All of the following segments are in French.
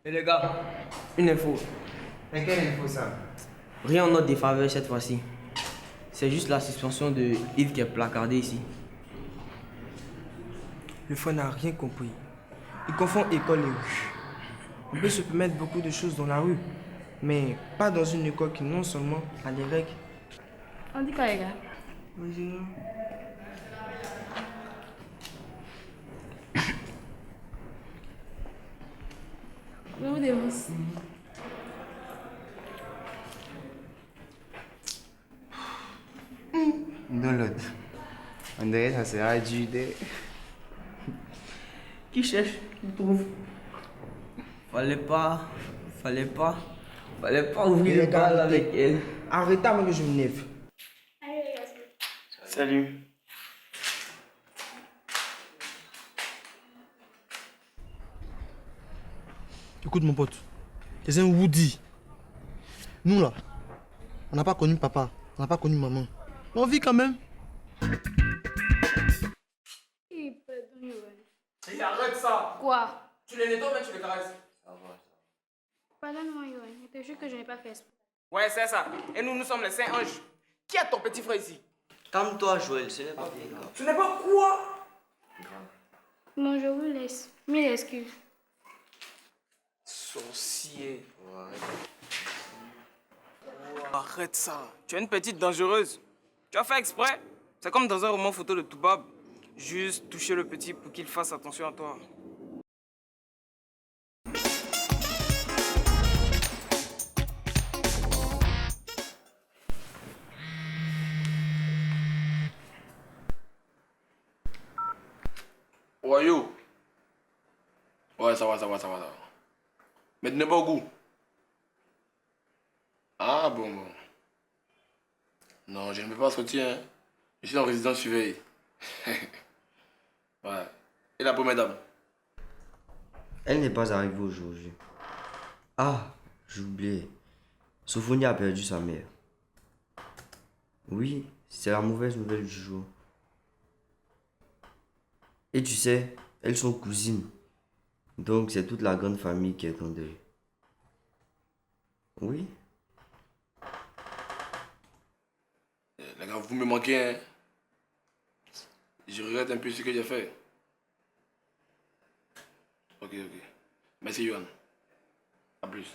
Et les gars, une info. Mais quelle info ça? Rien en notre défaveur cette fois-ci. C'est juste la suspension de Yves qui est placardée ici. Le fou n'a rien compris. Il confond école et rue. On peut se permettre beaucoup de choses dans la rue, mais pas dans une école qui non seulement a des règles. On dit quoi, les gars? Bonjour. Je vous dénonce. Non, l'autre. On dirait que ça sera Judée. Qui cherche, qui trouve. Fallait pas ouvrir le bal avec elle. Arrêtez avant que je m'énerve. Allez, les gars. Salut. Écoute mon pote, c'est un Woody. Nous là, on n'a pas connu papa, on n'a pas connu maman. Mais on vit quand même. Pardon, Yoann. Et arrête ça. Quoi? Tu les nettoies, mais tu les caresses. Pardonne-moi, Yoann. Je te jure que je n'ai pas fait exprès. Ouais, c'est ça. Et nous sommes les saints anges. Qui est ton petit frère ici? Calme-toi, Joël, ce n'est pas bien grave. Ce n'est pas quoi? Bon, je vous laisse. Mille excuses. Sorcier. Arrête ça. Tu es une petite dangereuse. Tu as fait exprès. C'est comme dans un roman photo de Toubab. Juste toucher le petit pour qu'il fasse attention à toi. Ouais, yo. Ouais, ça va. Mais tu n'es pas au goût. Ah, bon. Non, je ne peux pas sortir, hein. Je suis en résidence surveillée. Ouais. Et la première dame? Elle n'est pas arrivée aujourd'hui. Ah, j'ai oublié. Sophonie a perdu sa mère. Oui, c'est la mauvaise nouvelle du jour. Et tu sais, elles sont cousines. Donc c'est toute la grande famille qui est en deuil. Oui. Les gars, vous me manquez, hein. Je regrette un peu ce que j'ai fait. Ok. Merci, Yohan. A plus.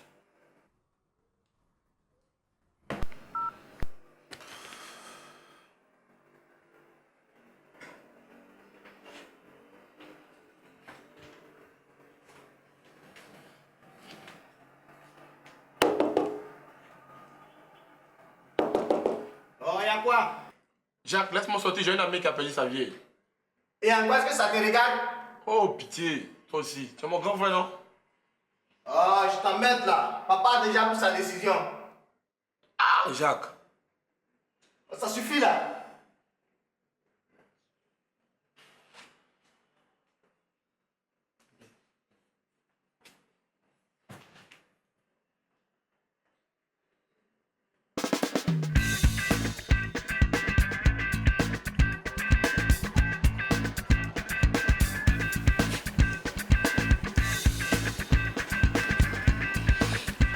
Oh, y'a quoi? Jacques, laisse-moi sortir, j'ai une amie qui a perdu sa vieille. Et en quoi est-ce que ça te regarde? Oh, pitié, toi aussi. Tu es mon grand frère, non? Oh, je t'emmerde là. Papa a déjà pris sa décision. Ah, Jacques. Ça suffit là.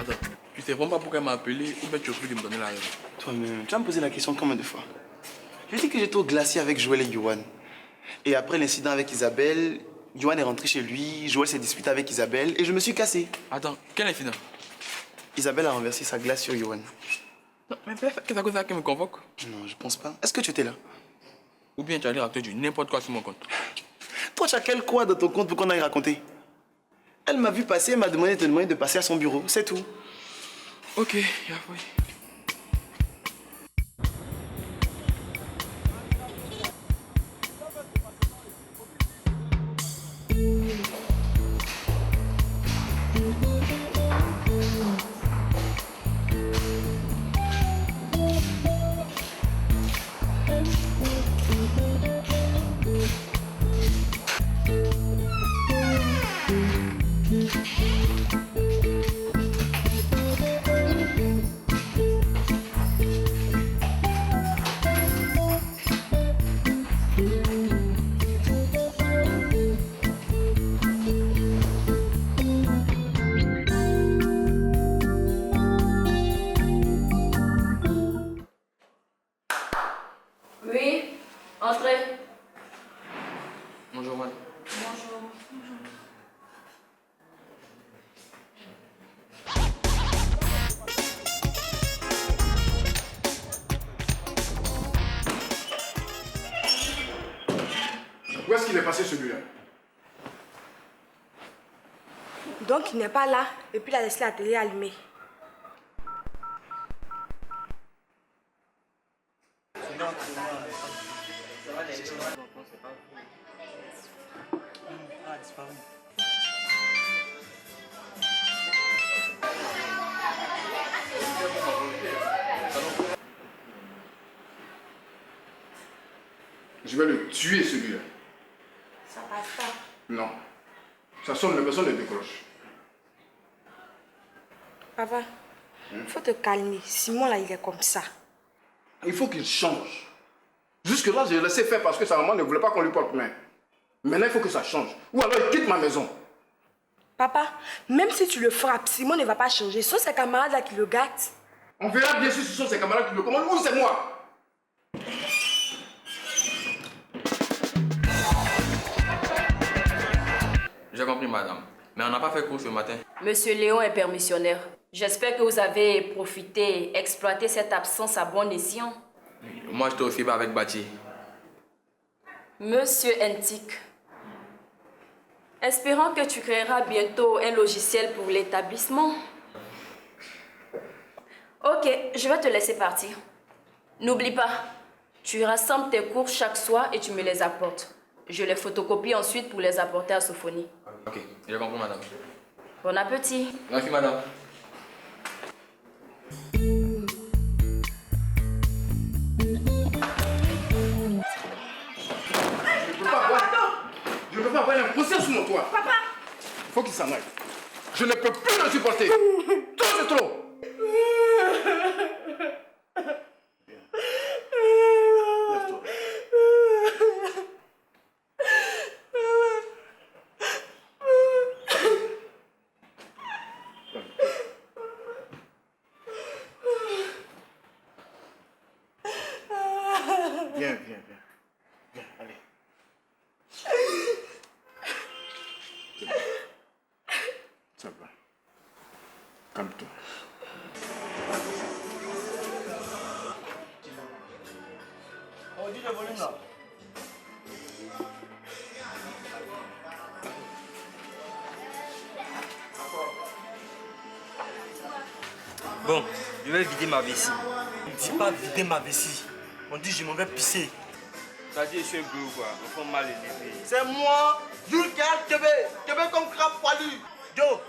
Attends, tu sais vraiment pas pourquoi elle m'a appelé ou bien tu refus de me donner la raison. Toi-même, tu vas me poser la question combien de fois? Je dis que j'étais au glacier avec Joël et Yohan. Et après l'incident avec Isabelle, Yohan est rentré chez lui, Joël s'est disputé avec Isabelle et je me suis cassé. Attends, quel incident? Isabelle a renversé sa glace sur Yohan. Non, mais peut-être que c'est à cause de ça qu'elle me convoque. Non, je pense pas. Est-ce que tu étais là? Ou bien tu as l'air raconter du n'importe quoi sur mon compte. Toi, tu as quel quoi dans ton compte pour qu'on aille raconter? Elle m'a vu passer, elle m'a demandé de te demander de passer à son bureau, c'est tout. Ok, y'a oui. Entrez. Bonjour, madame. Bonjour. Où est-ce qu'il est passé celui-là? Donc il n'est pas là et puis il a laissé la télé allumée. Je vais le tuer celui-là. Ça passe pas. Non. Ça sonne, mais personne ne décroche. Papa, il faut te calmer. Simon là, il est comme ça. Il faut qu'il change. Jusque-là, j'ai laissé faire parce que sa maman ne voulait pas qu'on lui porte main. Maintenant, il faut que ça change. Ou alors, il quitte ma maison. Papa, même si tu le frappes, Simon ne va pas changer. Ce sont ses camarades là qui le gâtent. On verra bien si ce sont ses camarades qui le commandent ou c'est moi. J'ai compris, madame. Mais on n'a pas fait cours ce matin. Monsieur Léon est permissionnaire. J'espère que vous avez profité, exploité cette absence à bon escient. Moi, j'étais au FIBA avec Bati. Monsieur Entic, espérons que tu créeras bientôt un logiciel pour l'établissement. Ok, je vais te laisser partir. N'oublie pas, tu rassembles tes cours chaque soir et tu me les apportes. Je les photocopie ensuite pour les apporter à Sophonie. Ok, j'ai compris, madame. Bon appétit. Merci, madame. Je ne peux pas avoir un procès sur mon toit. Papa! Il faut qu'il s'en aille. Je ne peux plus le supporter. Trop, c'est trop. Lève-toi. Viens, viens, viens. Viens, allez. Ça va. Calme-toi. On dit le volume là. Bon, je vais vider ma vessie. On dit pas vider ma vessie. On dit je m'en vais pisser. Ça dit je suis un peu ou quoi? On fait mal élevé. C'est moi, Jules Kéal Kébé. Kébé comme crabe poilu. Yo,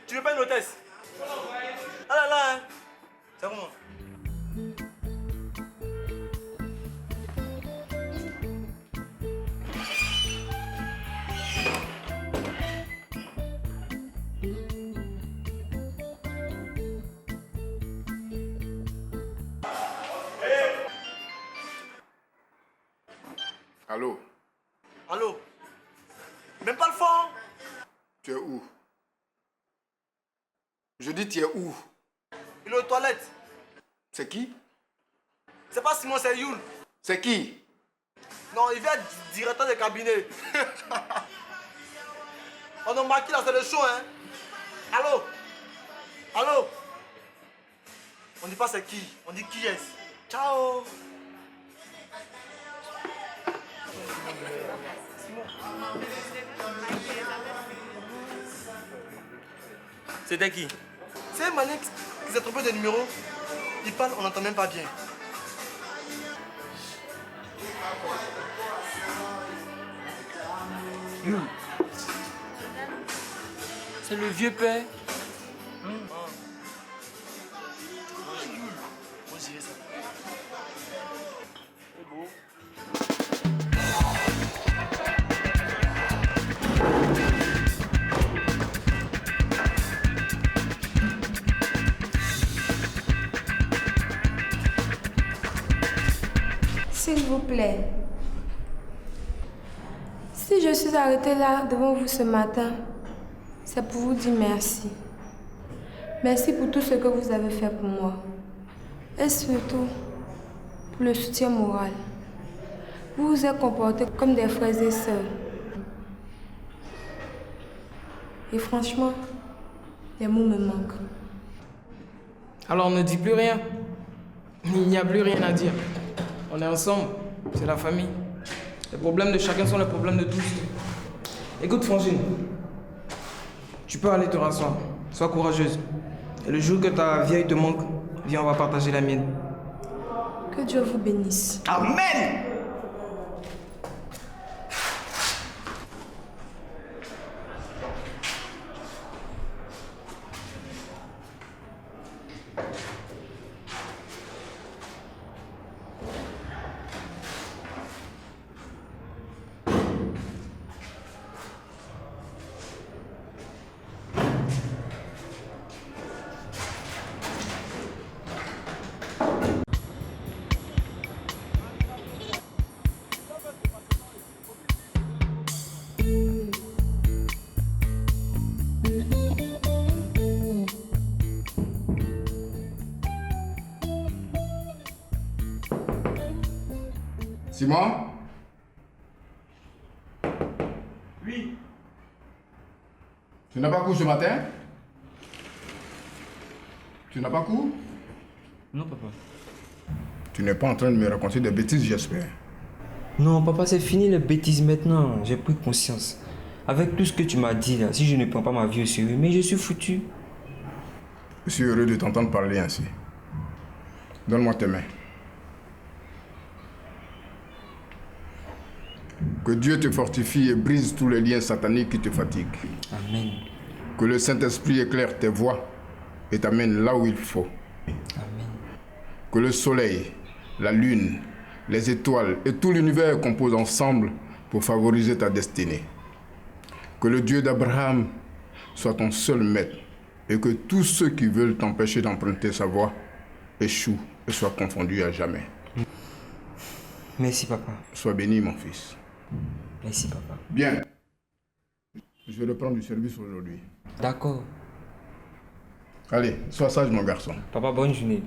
tu veux pas une hôtesse? Ah là là, hein. C'est comment? Allô? Allô? Même pas le fond? Tu es où? Je dis tu es où? Il est aux toilettes. C'est qui? C'est pas Simon, c'est Youl. C'est qui? Non, il vient directeur de cabinet. On a marqué là, c'est le show, hein? Allô? Allô? On dit pas c'est qui, on dit qui est-ce? Ciao! C'était qui? C'est un Manix qui s'est trompé de numéro. Il parle, on n'entend même pas bien. C'est le vieux père. On dirait ça. C'est beau. S'il vous plaît, si je suis arrêtée là devant vous ce matin, c'est pour vous dire merci. Merci pour tout ce que vous avez fait pour moi. Et surtout, pour le soutien moral. Vous vous êtes comportés comme des frères et sœurs. Et franchement, les mots me manquent. Alors ne dis plus rien. Il n'y a plus rien à dire. On est ensemble, c'est la famille. Les problèmes de chacun sont les problèmes de tous. Écoute Frangine, tu peux aller te rasseoir. Sois courageuse. Et le jour que ta vieille te manque, viens, on va partager la mienne. Que Dieu vous bénisse. Amen. Simon? Oui. Tu n'as pas cours ce matin? Tu n'as pas cours? Non, papa. Tu n'es pas en train de me raconter des bêtises, j'espère. Non, papa, c'est fini les bêtises maintenant. J'ai pris conscience. Avec tout ce que tu m'as dit là, si je ne prends pas ma vie au sérieux, mais je suis foutu. Je suis heureux de t'entendre parler ainsi. Donne-moi tes mains. Que Dieu te fortifie et brise tous les liens sataniques qui te fatiguent. Amen. Que le Saint-Esprit éclaire tes voies et t'amène là où il faut. Amen. Que le soleil, la lune, les étoiles et tout l'univers composent ensemble pour favoriser ta destinée. Que le Dieu d'Abraham soit ton seul maître et que tous ceux qui veulent t'empêcher d'emprunter sa voie échouent et soient confondus à jamais. Merci, papa. Sois béni, mon fils. Merci, papa. Bien. Je vais reprendre du service aujourd'hui. D'accord. Allez, sois sage, mon garçon. Papa, bonne journée.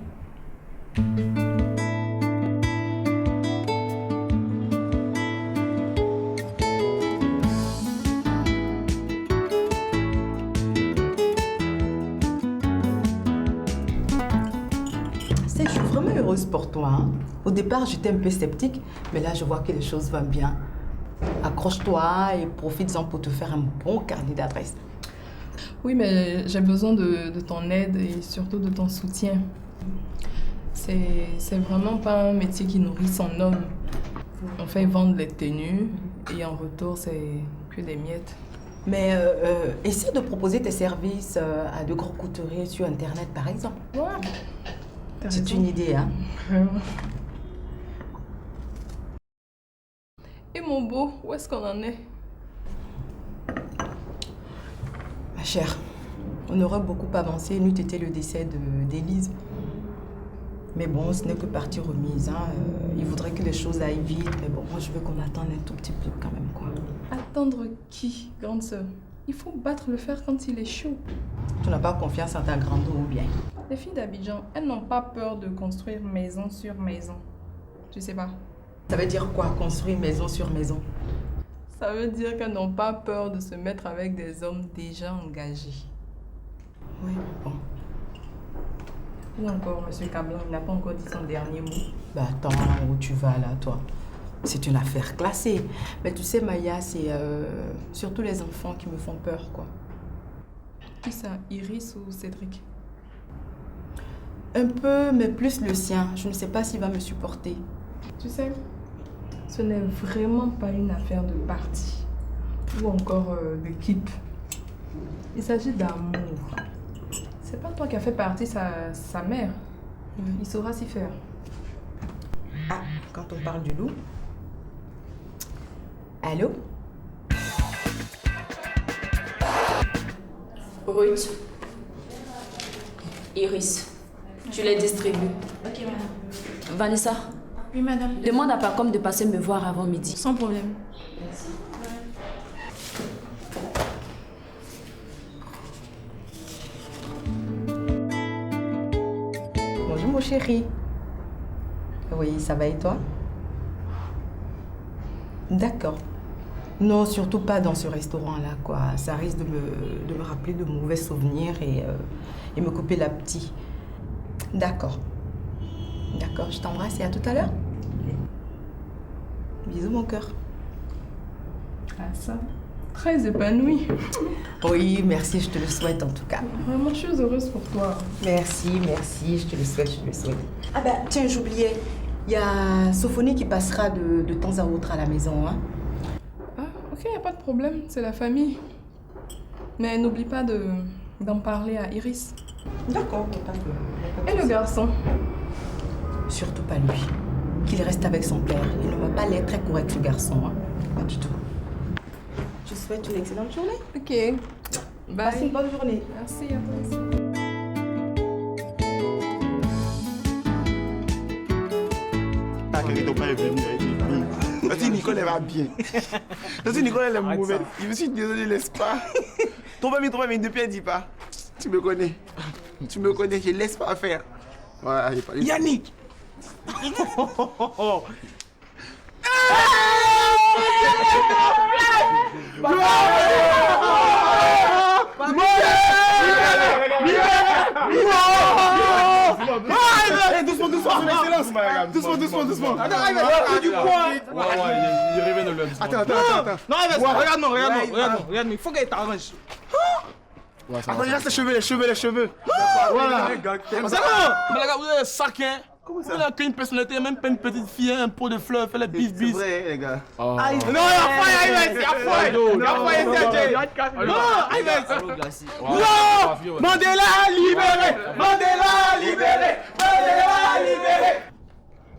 Je suis vraiment heureuse pour toi. Hein. Au départ, j'étais un peu sceptique, mais là, je vois que les choses vont bien. Accroche-toi et profites-en pour te faire un bon carnet d'adresses. Oui, mais j'ai besoin de ton aide et surtout de ton soutien. C'est vraiment pas un métier qui nourrit son homme. On fait vendre les tenues et en retour, c'est que des miettes. Mais essaie de proposer tes services à de gros couturiers sur Internet, par exemple. Ouais. C'est une idée, hein? Et mon beau, où est-ce qu'on en est? Ma chère, on aurait beaucoup avancé, n'eût été le décès d'Élise. Mais bon, ce n'est que partie remise. Hein. Il voudrait que les choses aillent vite. Mais bon, moi, je veux qu'on attende un tout petit peu quand même, quoi. Attendre qui, grande sœur? Il faut battre le fer quand il est chaud. Tu n'as pas confiance en ta grande ou bien? Les filles d'Abidjan, elles n'ont pas peur de construire maison sur maison. Tu sais pas? Ça veut dire quoi, construire maison sur maison? Ça veut dire qu'elles n'ont pas peur de se mettre avec des hommes déjà engagés. Oui, bon. Ou encore, M. Cablan, il n'a pas encore dit son dernier mot. Bah attends, où tu vas là, toi? C'est une affaire classée. Mais tu sais, Maya, c'est surtout les enfants qui me font peur, quoi. Qui ça, Iris ou Cédric? Un peu, mais plus le sien. Je ne sais pas s'il va me supporter. Tu sais, ce n'est vraiment pas une affaire de parti ou encore d'équipe. Il s'agit d'amour. C'est pas toi qui as fait partie sa mère. Il saura s'y faire. Ah, quand on parle du loup. Allô? Ruth. Iris. Tu les distribues. Ok, madame. Vanessa. Oui, madame. Demande à Pacom de passer me voir avant midi. Sans problème. Bonjour, mon chéri. Oui, ça va et toi? D'accord. Non, surtout pas dans ce restaurant-là, quoi. Ça risque de me rappeler de mauvais souvenirs et me couper l'appétit. D'accord. D'accord, je t'embrasse et à tout à l'heure. Bisous, mon cœur. Ah, ça. Très épanouie. Oui, merci, je te le souhaite en tout cas. Vraiment, je suis heureuse pour toi. Merci, merci, je te le souhaite, je te le souhaite. Ah ben, tiens, j'oubliais. Il y a Sophonie qui passera de temps à autre à la maison, hein. Ah, ok, y a pas de problème, c'est la famille. Mais n'oublie pas d'en parler à Iris. D'accord, pas de... Et le garçon? Surtout pas lui. Qu'il reste avec son père. Il ne m'a pas l'air très correct, ce garçon, hein. Pas du tout. Je te souhaite une excellente journée. Ok. Bye. Passe une bonne journée. Merci à toi aussi. Parce que Nicole, elle va bien. Parce que Nicole, elle est mauvaise. Je me suis désolé, laisse pas. Ton famille, depuis, elle dit pas. Tu me connais. Tu me connais, je laisse pas faire. Voilà, j'ai pas Yannick. Doucement, son excellence. Doucement. Attends, du poids. Il rêvait de lui. Attends. Non, regarde-moi. Il faut qu'elle t'arrange. Attends, il reste les cheveux. Voilà. Mais les gars, vous êtes sac, hein? Comment ça? Vous n'avez qu'une personnalité, même pas une petite fille, un pot de fleurs, fait les bis. C'est vrai, les gars. Non, il y a foi. Non, Mandela libéré.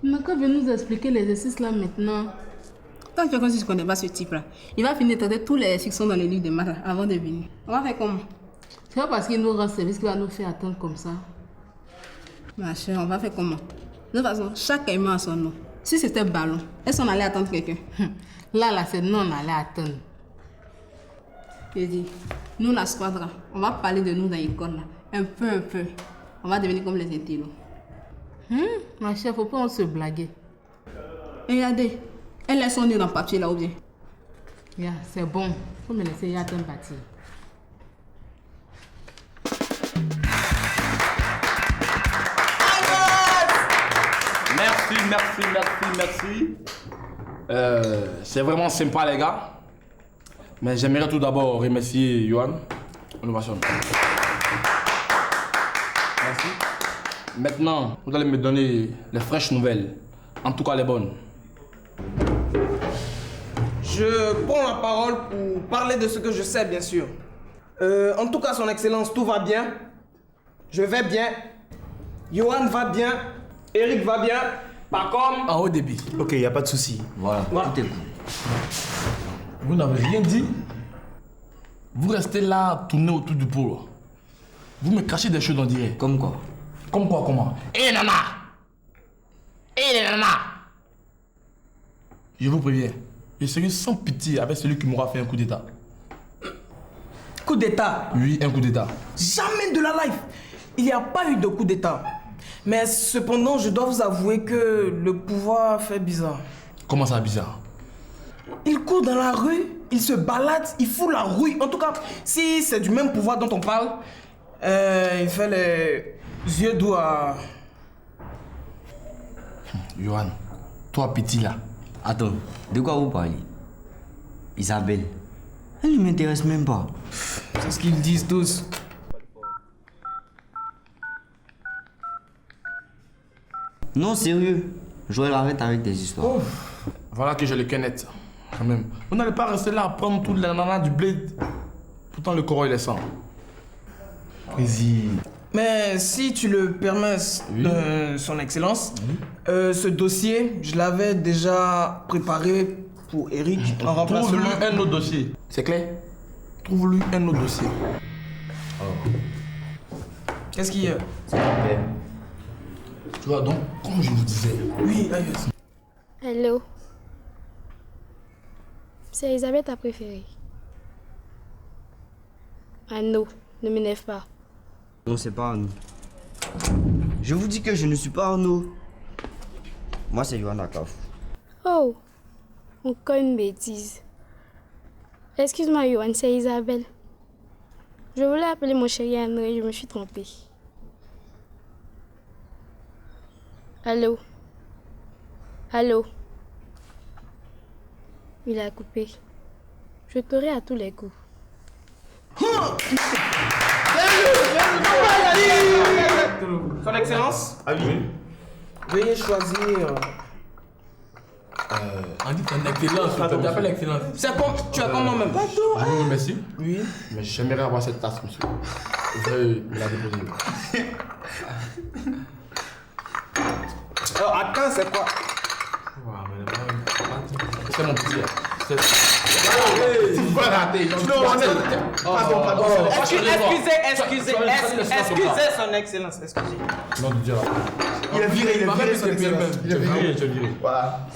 Naka veut nous expliquer l'exercice là maintenant. Tant que tu fais comme si je ne connais pas ce type là, il va finir de traiter tous les exercices qui sont dans les livres de maths avant de venir. On va faire comment? C'est pas parce qu'il nous rend service qu'il va nous faire attendre comme ça. Ma chère, on va faire comment? De toute façon, chaque aimant a son nom. Si c'était ballon, est-ce qu'on allait attendre quelqu'un? Là, c'est nous, on allait attendre. Je dis, nous, la squadra, on va parler de nous dans l'école là. Un peu. On va devenir comme les intellos. Ma chère, faut pas on se blaguer. Et regardez, elle laisse son nez dans le papier là ou bien? Yeah, c'est bon. Faut me laisser y attendre bâtir. Merci. C'est vraiment sympa, les gars. Mais j'aimerais tout d'abord remercier Johan. Innovation. Merci. Maintenant, vous allez me donner les fraîches nouvelles. En tout cas, les bonnes. Je prends la parole pour parler de ce que je sais, bien sûr. En tout cas, son excellence, tout va bien. Je vais bien. Johan va bien. Eric va bien. Pas comme... En haut débit. Ok, y a pas de souci. Voilà, tout est cool. Vous n'avez rien dit. Vous restez là, tourner autour du pot. Vous me cachez des choses, on dirait. Comme quoi? Comment? Eh nana! Je vous préviens, je serai sans pitié avec celui qui m'aura fait un coup d'état. Coup d'état? Oui, un coup d'état. Jamais de la life. Il n'y a pas eu de coup d'état. Mais cependant, je dois vous avouer que le pouvoir fait bizarre. Comment ça, bizarre? Il court dans la rue, il se balade, il fout la rouille. En tout cas, si c'est du même pouvoir dont on parle, il fait les yeux doux à... Johan, toi petit là. Attends, de quoi vous parlez? Isabelle, elle ne m'intéresse même pas. C'est ce qu'ils disent tous. Non, sérieux. Joël, arrête avec tes histoires. Oh. Voilà que je le connais, quand même. Vous n'allez pas rester là à prendre toute la nana du blé. Pourtant, le corps, il est sans. Vas-y. Mais si tu le permets, son excellence, ce dossier, je l'avais déjà préparé pour Eric en remplacement. Trouve-lui un autre dossier. C'est clair? Trouve-lui un autre dossier. Oh. Qu'est-ce qu'il y a? C'est ton père. Tu vois, donc, comme je vous disais... Oui, Hello. C'est Elisabeth ta préférée. Ah non, ne m'énerve pas. Non, c'est pas Arnaud. Je vous dis que je ne suis pas Arnaud. Moi, c'est Johanna Kaf. Oh, Encore une bêtise. Excuse-moi, Johan, c'est Isabelle. Je voulais appeler mon chéri André, je me suis trompée. Allô? Allô? Il a coupé. Je t'aurai à tous les coups. Son Excellence? Ah oui. Veuillez choisir. On dit ton excellence, tu appelles excellence. C'est comme, tu as comme moi-même. Je vous remercie. Oui. Mais j'aimerais avoir cette tasse, monsieur. Veuillez me la déposer. Alors, attends, c'est quoi? C'est mon petit. Tu peux rater. Pardon. Excusez, son Excellence. Excusez. Non, de Dieu. Il a viré son Excellence. Il a viré. Voilà.